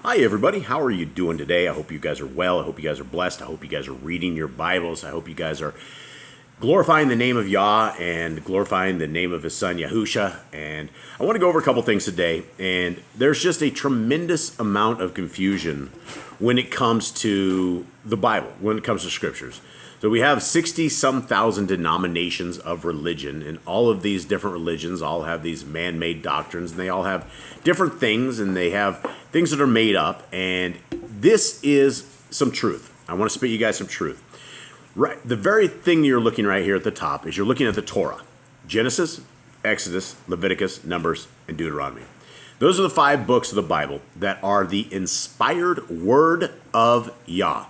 Hi, everybody. How are you doing today? I hope you guys are well. I hope you guys are blessed. I hope you guys are reading your Bibles. I hope you guys are glorifying the name of Yah and glorifying the name of his son, Yahusha. And I want to go over a couple things today. And there's just a tremendous amount of confusion when it comes to the Bible, when it comes to scriptures. So we have 60-some thousand denominations of religion, and all of these different religions all have these man-made doctrines, and they all have different things, and they have things that are made up, and this is some truth. I want to spit you guys some truth. Right, the very thing you're looking right here at the top is you're looking at the Torah. Genesis, Exodus, Leviticus, Numbers, and Deuteronomy. Those are the 5 books of the Bible that are the inspired word of Yah.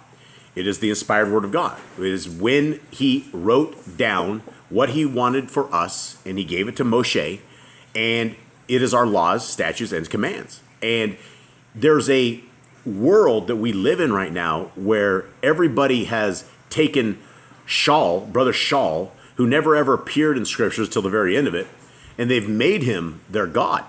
It is the inspired word of God. It is when he wrote down what he wanted for us, and he gave it to Moshe, and it is our laws, statutes, and commands. And there's a world that we live in right now where everybody has taken Brother Shaul, who never ever appeared in scriptures till the very end of it, and they've made him their God.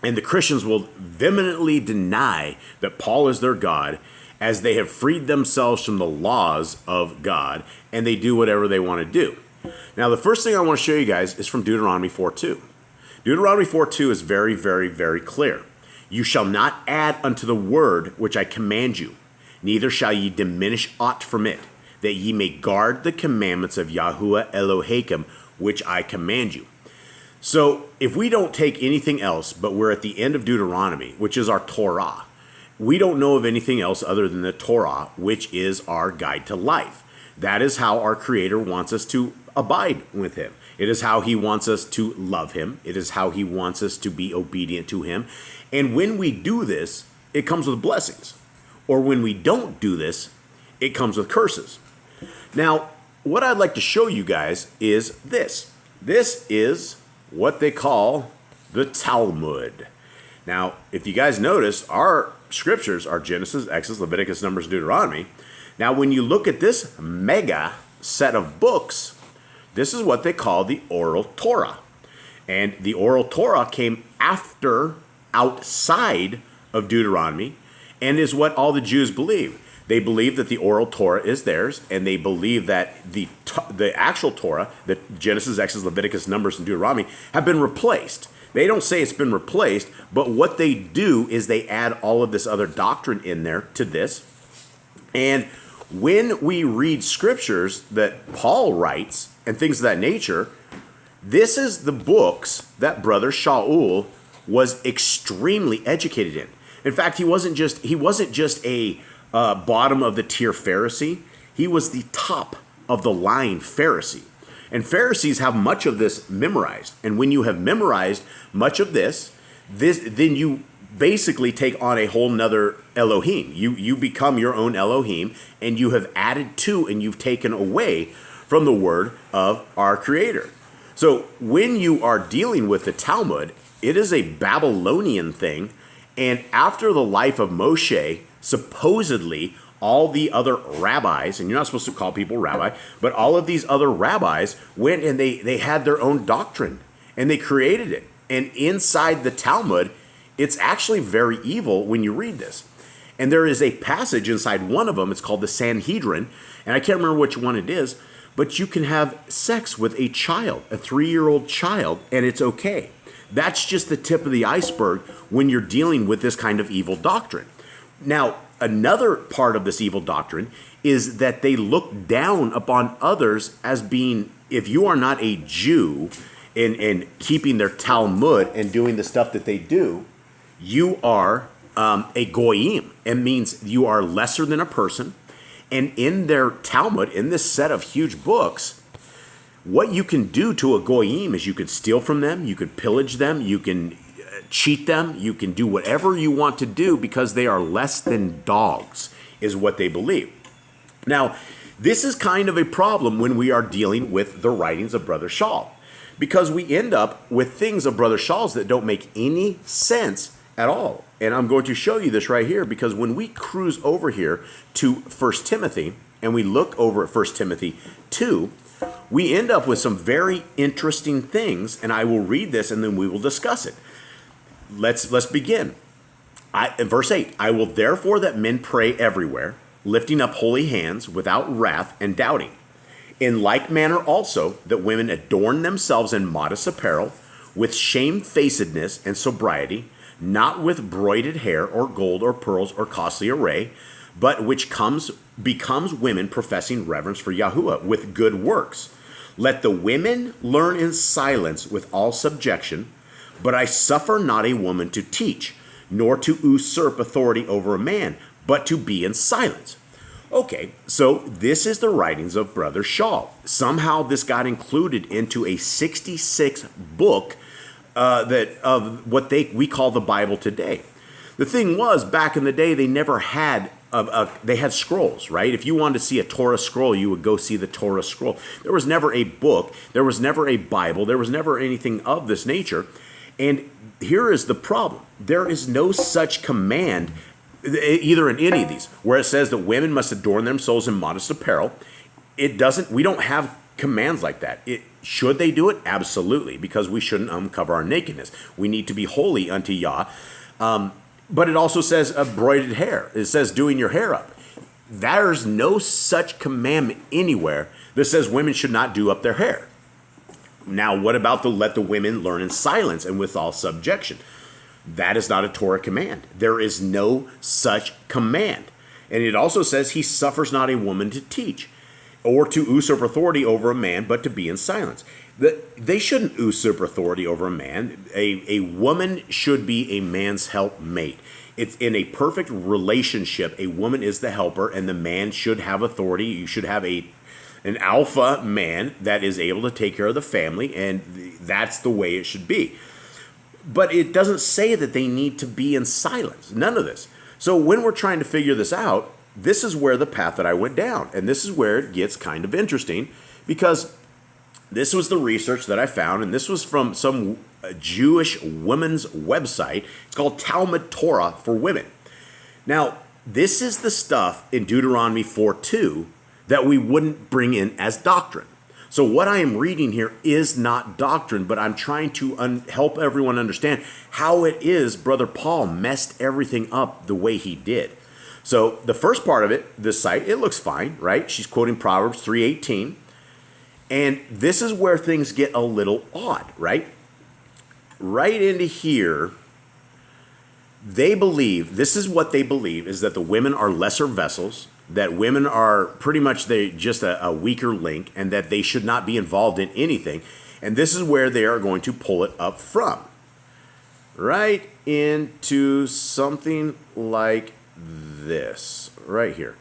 And the Christians will vehemently deny that Paul is their God, as they have freed themselves from the laws of God, and they do whatever they want to do. Now, the first thing I want to show you guys is from Deuteronomy 4:2. Deuteronomy 4:2 is very, very, very clear. You shall not add unto the word which I command you, neither shall ye diminish aught from it, that ye may guard the commandments of Yahuwah Elohim, which I command you. So, if we don't take anything else, but we're at the end of Deuteronomy, which is our Torah, we don't know of anything else other than the Torah, which is our guide to life. That is how our Creator wants us to abide with him. It is how he wants us to love him. It is how he wants us to be obedient to him. And when we do this, it comes with blessings. Or when we don't do this, it comes with curses. Now, what I'd like to show you guys is this. This is what they call the Talmud. Now, if you guys notice, our scriptures are Genesis, Exodus, Leviticus, Numbers, Deuteronomy. Now, when you look at this mega set of books, this is what they call the oral Torah. And the oral Torah came outside of Deuteronomy, and is what all the Jews believe. They believe that the oral Torah is theirs, and they believe that the actual Torah, that Genesis, Exodus, Leviticus, Numbers, and Deuteronomy, have been replaced. They don't say it's been replaced, but what they do is they add all of this other doctrine in there to this. And when we read scriptures that Paul writes and things of that nature, this is the books that Brother Shaul was extremely educated in. In fact, he wasn't just a bottom of the tier Pharisee. He was the top of the line Pharisee. And Pharisees have much of this memorized. And when you have memorized much of this, then you basically take on a whole nother Elohim. You become your own Elohim, and you have added to and you've taken away from the word of our Creator. So when you are dealing with the Talmud, it is a Babylonian thing. And after the life of Moshe, supposedly all the other rabbis, and you're not supposed to call people rabbi, but all of these other rabbis went and they had their own doctrine, and they created it. And inside the Talmud, it's actually very evil when you read this. And there is a passage inside one of them, it's called the Sanhedrin, and I can't remember which one it is, but you can have sex with a child, a 3-year-old child, and it's okay. That's just the tip of the iceberg when you're dealing with this kind of evil doctrine. Now, another part of this evil doctrine is that they look down upon others as being, if you are not a Jew in keeping their Talmud and doing the stuff that they do, you are a goyim. It means you are lesser than a person. And in their Talmud, in this set of huge books, what you can do to a goyim is you can steal from them, you can pillage them, you can cheat them, you can do whatever you want to do because they are less than dogs, is what they believe. Now, this is kind of a problem when we are dealing with the writings of Brother Shaul, because we end up with things of Brother Shaul's that don't make any sense at all. And I'm going to show you this right here, because when we cruise over here to 1 Timothy and we look over at 1 Timothy 2, we end up with some very interesting things, and I will read this and then we will discuss it. Let's begin. In verse 8, I will therefore that men pray everywhere, lifting up holy hands without wrath and doubting. In like manner also, that women adorn themselves in modest apparel, with shamefacedness and sobriety, not with broided hair or gold or pearls or costly array, but which becomes women professing reverence for Yahuwah with good works. Let the women learn in silence with all subjection, but I suffer not a woman to teach, nor to usurp authority over a man, but to be in silence. Okay, so this is the writings of Brother Shaul. Somehow this got included into a 66 book of what we call the Bible today. The thing was, back in the day, they never had they had scrolls, right? If you wanted to see a Torah scroll, you would go see the Torah scroll. There was never a book. There was never a Bible. There was never anything of this nature. And here is the problem. There is no such command either in any of these where it says that women must adorn themselves in modest apparel. We don't have commands like that. Should they do it? Absolutely, because we shouldn't uncover our nakedness. We need to be holy unto Yah. But it also says broided hair. It says doing your hair up. There's no such commandment anywhere that says women should not do up their hair. Now, what about let the women learn in silence and with all subjection? That is not a Torah command. There is no such command. And it also says he suffers not a woman to teach or to usurp authority over a man, but to be in silence. They shouldn't usurp authority over a man. A woman should be a man's helpmate. It's in a perfect relationship. A woman is the helper, and the man should have authority. You should have an alpha man that is able to take care of the family, and that's the way it should be. But it doesn't say that they need to be in silence. None of this. So when we're trying to figure this out, this is where the path that I went down. And this is where it gets kind of interesting, because this was the research that I found, and this was from some Jewish women's website. It's called Talmud Torah for Women. Now, this is the stuff in Deuteronomy 4:2 that we wouldn't bring in as doctrine. So what I am reading here is not doctrine, but I'm trying to help everyone understand how it is Brother Paul messed everything up the way he did. So the first part of it, this site, it looks fine, right? She's quoting Proverbs 3:18. And this is where things get a little odd, right? Right into here, this is what they believe, is that the women are lesser vessels, that women are pretty much just a weaker link, and that they should not be involved in anything. And this is where they are going to pull it up from. Right into something like this, right here.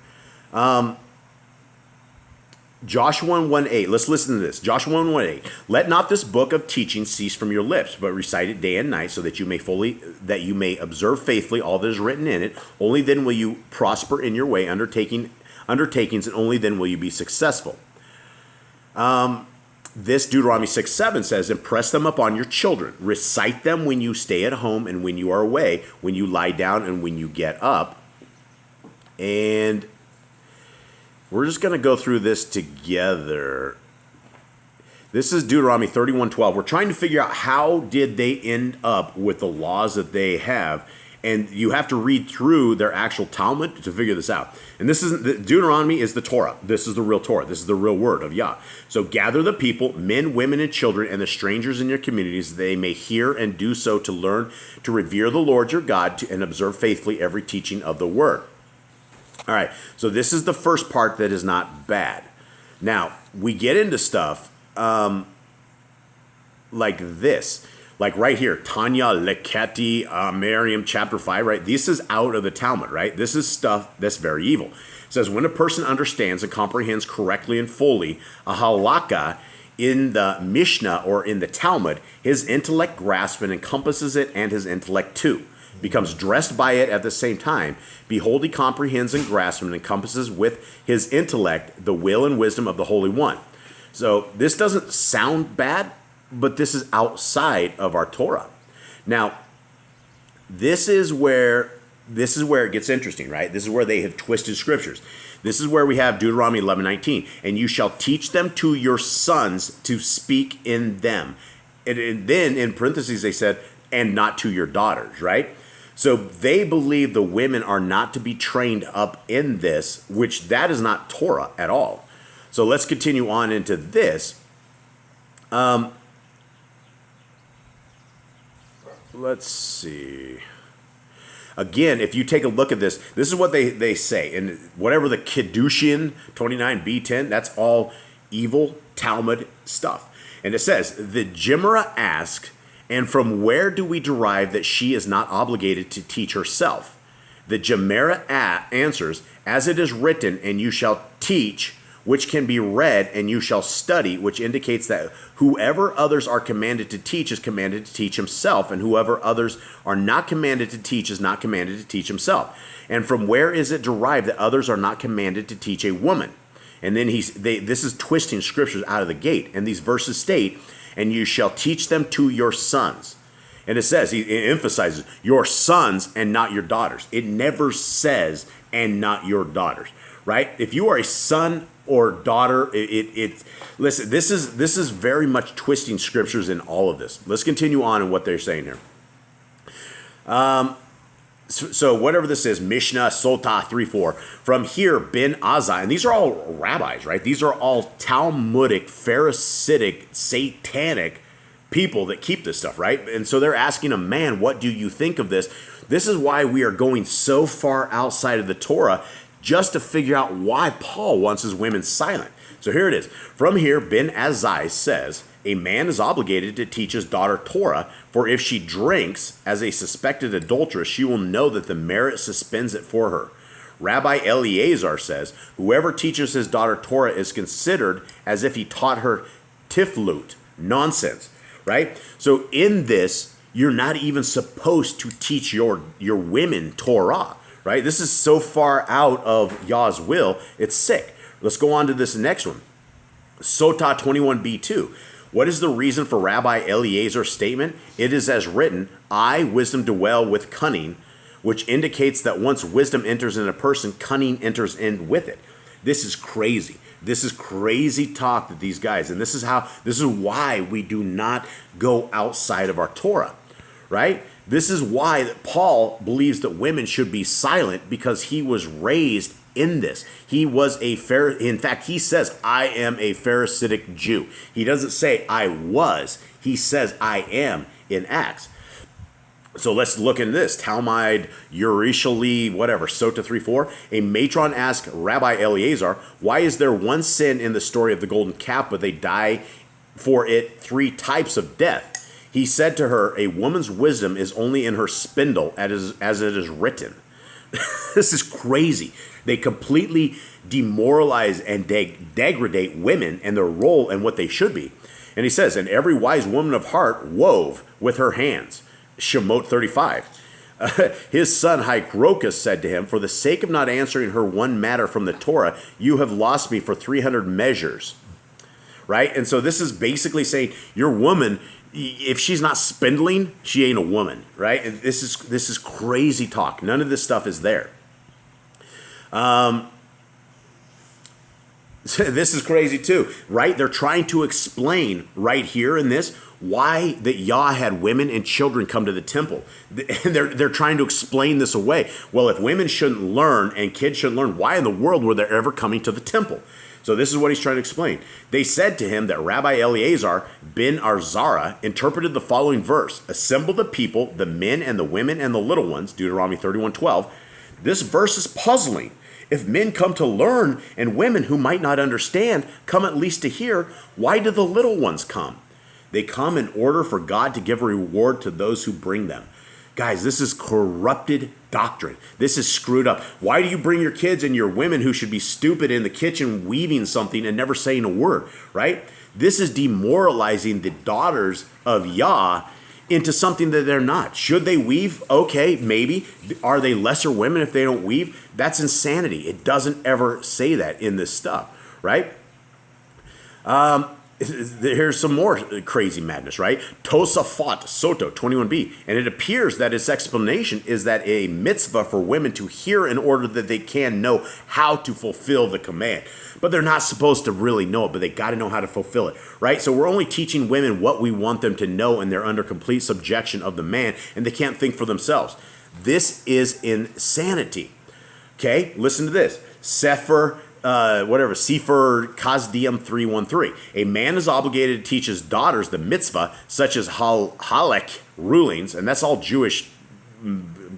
Joshua 1:8. Let's listen to this. Joshua 1:8. Let not this book of teaching cease from your lips, but recite it day and night, so that you may observe faithfully all that is written in it. Only then will you prosper in your way undertakings, and only then will you be successful. This Deuteronomy 6:7 says, impress them upon your children. Recite them when you stay at home and when you are away, when you lie down and when you get up. And we're just going to go through this together. This is Deuteronomy 31:12. We're trying to figure out how did they end up with the laws that they have. And you have to read through their actual Talmud to figure this out. And Deuteronomy is the Torah. This is the real Torah. This is the real word of Yah. So gather the people, men, women, and children, and the strangers in your communities, that they may hear and do so to learn to revere the Lord your God and observe faithfully every teaching of the word. All right, so this is the first part that is not bad. Now, we get into stuff like this. Like right here, Tanya Leketi Miriam chapter 5, right? This is out of the Talmud, right? This is stuff that's very evil. It says, when a person understands and comprehends correctly and fully a halakha in the Mishnah or in the Talmud, his intellect grasps and encompasses it, and his intellect too becomes dressed by it at the same time. Behold, he comprehends and grasps and encompasses with his intellect the will and wisdom of the Holy One. So this doesn't sound bad, but this is outside of our Torah. Now, this is where it gets interesting, right? This is where they have twisted scriptures. This is where we have Deuteronomy 11:19, and you shall teach them to your sons to speak in them. And then in parentheses they said, and not to your daughters, right? So they believe the women are not to be trained up in this, which that is not Torah at all. So let's continue on into this. Let's see. Again, if you take a look at this, this is what they say. And whatever the Kiddushin 29b10, that's all evil Talmud stuff. And it says, the Gemara asked, and from where do we derive that she is not obligated to teach herself? The Gemara answers, as it is written, and you shall teach, which can be read, and you shall study, which indicates that whoever others are commanded to teach is commanded to teach himself, and whoever others are not commanded to teach is not commanded to teach himself. And from where is it derived that others are not commanded to teach a woman? And then this is twisting scriptures out of the gate. And these verses state, and you shall teach them to your sons. And it says, it emphasizes your sons and not your daughters. It never says, and not your daughters, right? If you are a son or daughter, listen, this is very much twisting scriptures in all of this. Let's continue on in what they're saying here. So whatever this is, Mishnah Sotah 3:4, from here Ben Azai, and these are all rabbis, right? These are all Talmudic, Pharisaic, satanic people that keep this stuff, right? And so they're asking a man, what do you think of this? This is why we are going so far outside of the Torah, just to figure out why Paul wants his women silent. So here it is. From here, Ben Azai says, a man is obligated to teach his daughter Torah, for if she drinks as a suspected adulteress, she will know that the merit suspends it for her. Rabbi Eleazar says, whoever teaches his daughter Torah is considered as if he taught her tiflut, nonsense, right? So in this, you're not even supposed to teach your women Torah, right? This is so far out of Yah's will, it's sick. Let's go on to this next one. Sotah 21b2. What is the reason for Rabbi Eleazar's statement? It is as written, I, wisdom, dwell with cunning, which indicates that once wisdom enters in a person, cunning enters in with it. This is crazy. This is crazy talk that these guys, and this is why we do not go outside of our Torah, right? This is why that Paul believes that women should be silent, because he was raised in this. He was in fact, he says, I am a Pharisaic Jew. He doesn't say I was, he says I am in Acts. So let's look into this. Talmud Yerushalmi, whatever, Sotah 3:4. A matron asked Rabbi Eleazar, why is there one sin in the story of the golden calf, but they die for it 3 types of death? He said to her, a woman's wisdom is only in her spindle, as it is written. This is crazy. They completely demoralize and degrade women and their role and what they should be. And he says, and every wise woman of heart wove with her hands. Shemot 35. His son Hygrochus said to him, for the sake of not answering her one matter from the Torah, you have lost me for 300 measures. Right? And so this is basically saying your woman, if she's not spindling, she ain't a woman, right? And this is crazy talk. None of this stuff is there. This is crazy too, right? They're trying to explain right here in this why that Yah had women and children come to the temple. And they're trying to explain this away. Well, if women shouldn't learn and kids shouldn't learn, why in the world were they ever coming to the temple? So this is what he's trying to explain. They said to him that Rabbi Eleazar ben Arzara interpreted the following verse, assemble the people, the men and the women and the little ones, Deuteronomy 31:12. This verse is puzzling. If men come to learn and women who might not understand come at least to hear, why do the little ones come? They come in order for God to give a reward to those who bring them. Guys, this is corrupted doctrine. This is screwed up. Why do you bring your kids and your women who should be stupid in the kitchen weaving something and never saying a word, right? This is demoralizing the daughters of Yah into something that they're not. Should they weave? Okay, maybe. Are they lesser women if they don't weave? That's insanity. It doesn't ever say that in this stuff, right? Here's some more crazy madness, right? Tosafot Soto 21b. And it appears that its explanation is that a mitzvah for women to hear in order that they can know how to fulfill the command. But they're not supposed to really know it, but they got to know how to fulfill it, right? So we're only teaching women what we want them to know, and they're under complete subjection of the man, and they can't think for themselves. This is insanity. Okay, listen to this. Sefer Kasdim 3:13. A man is obligated to teach his daughters the mitzvah, such as halak rulings, and that's all Jewish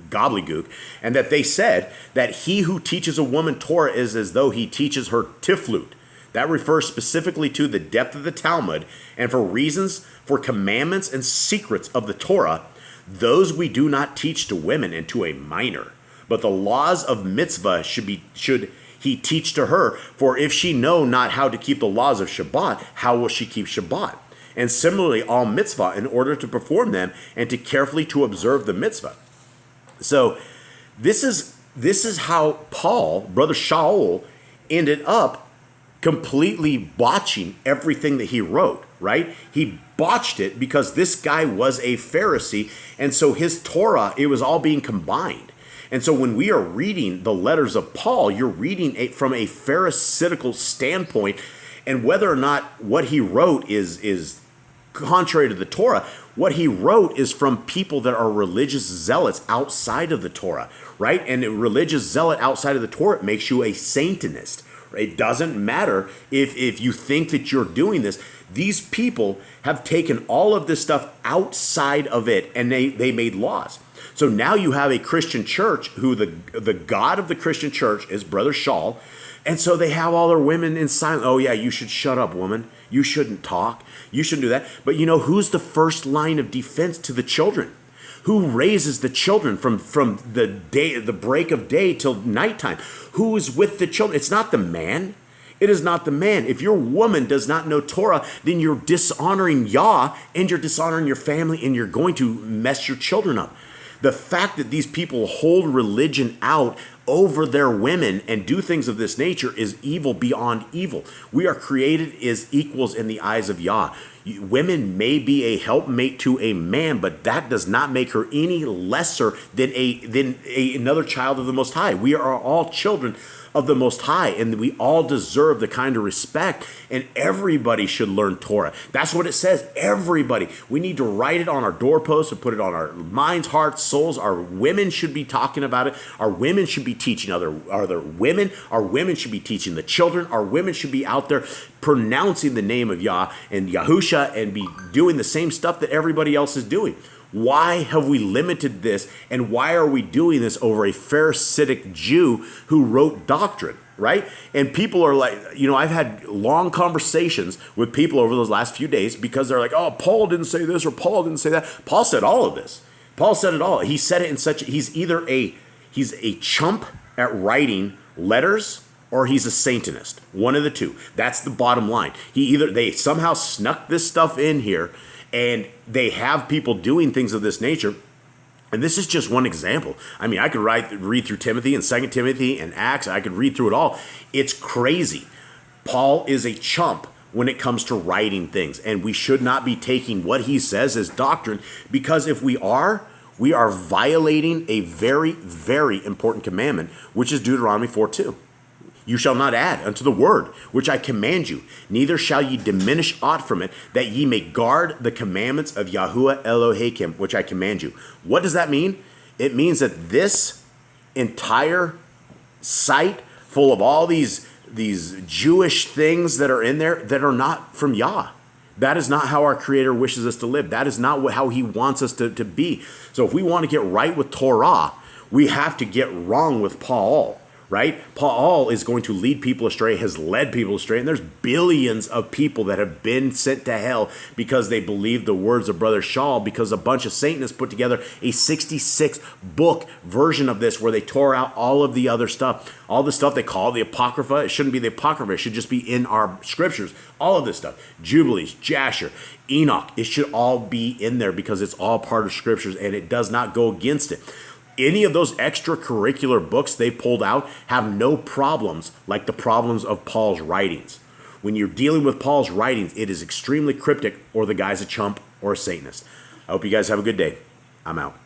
gobbledygook, and that they said that he who teaches a woman Torah is as though he teaches her tiflut. That refers specifically to the depth of the Talmud, and for reasons, for commandments and secrets of the Torah, those we do not teach to women and to a minor. But the laws of mitzvah should he teach to her, for if she know not how to keep the laws of Shabbat, how will she keep Shabbat? And similarly, all mitzvah, in order to perform them and to carefully to observe the mitzvah. So this is how Paul, Brother Shaul, ended up completely botching everything that he wrote, right? He botched it because this guy was a Pharisee, and so his Torah, it was all being combined. And so when we are reading the letters of Paul, you're reading it from a Pharisaical standpoint, and whether or not what he wrote is contrary to the Torah, what he wrote is from people that are religious zealots outside of the Torah, right? And a religious zealot outside of the Torah makes you a Satanist. It doesn't matter if you think that you're doing this. These people have taken all of this stuff outside of it, and they made laws. So now you have a Christian church who the God of the Christian church is Brother Shaul, and so they have all their women in silence. Oh yeah, you should shut up, woman. You shouldn't talk. You shouldn't do that. But you know who's the first line of defense to the children? Who raises the children from the break of day till nighttime? Who is with the children? It's not the man. It is not the man. If your woman does not know Torah, then you're dishonoring Yah, and you're dishonoring your family, and you're going to mess your children up. The fact that these people hold religion out over their women and do things of this nature is evil beyond evil. We are created as equals in the eyes of Yah. Women may be a helpmate to a man, but that does not make her any lesser than another child of the Most High. We are all children of the Most High, and we all deserve the kind of respect, and everybody should learn Torah. That's what it says, everybody. We need to write it on our doorposts and put it on our minds, hearts, souls. Our women should be talking about it. Our women should be teaching other women. Our women should be teaching the children. Our women should be out there pronouncing the name of Yah and Yahusha and be doing the same stuff that everybody else is doing. Why have we limited this, and why are we doing this over a Pharisaic Jew who wrote doctrine, right? And people are like, I've had long conversations with people over those last few days because they're like, oh, Paul didn't say this or Paul didn't say that. Paul said all of this. Paul said it all. He said it in he's either he's a chump at writing letters or he's a Satanist. One of the two. That's the bottom line. They somehow snuck this stuff in here, and they have people doing things of this nature. And this is just one example. I mean, I could read through Timothy and 2 Timothy and Acts. I could read through it all. It's crazy. Paul is a chump when it comes to writing things. And we should not be taking what he says as doctrine, because if we are violating a very, very important commandment, which is Deuteronomy 4:2. You shall not add unto the word which I command you, neither shall ye diminish aught from it, that ye may guard the commandments of Yahuwah Elohim, which I command you. What does that mean? It means that this entire site full of all these Jewish things that are in there that are not from Yah. That is not how our Creator wishes us to live. That is not how He wants us to be. So if we want to get right with Torah, we have to get wrong with Paul. Right? Paul is going to lead people astray, has led people astray, and there's billions of people that have been sent to hell because they believed the words of Brother Shaul, because a bunch of Satanists put together a 66-book version of this where they tore out all of the other stuff. All the stuff they call the Apocrypha. It shouldn't be the Apocrypha. It should just be in our scriptures. All of this stuff. Jubilees, Jasher, Enoch. It should all be in there because it's all part of scriptures, and it does not go against it. Any of those extracurricular books they pulled out have no problems like the problems of Paul's writings. When you're dealing with Paul's writings, it is extremely cryptic, or the guy's a chump or a Satanist. I hope you guys have a good day. I'm out.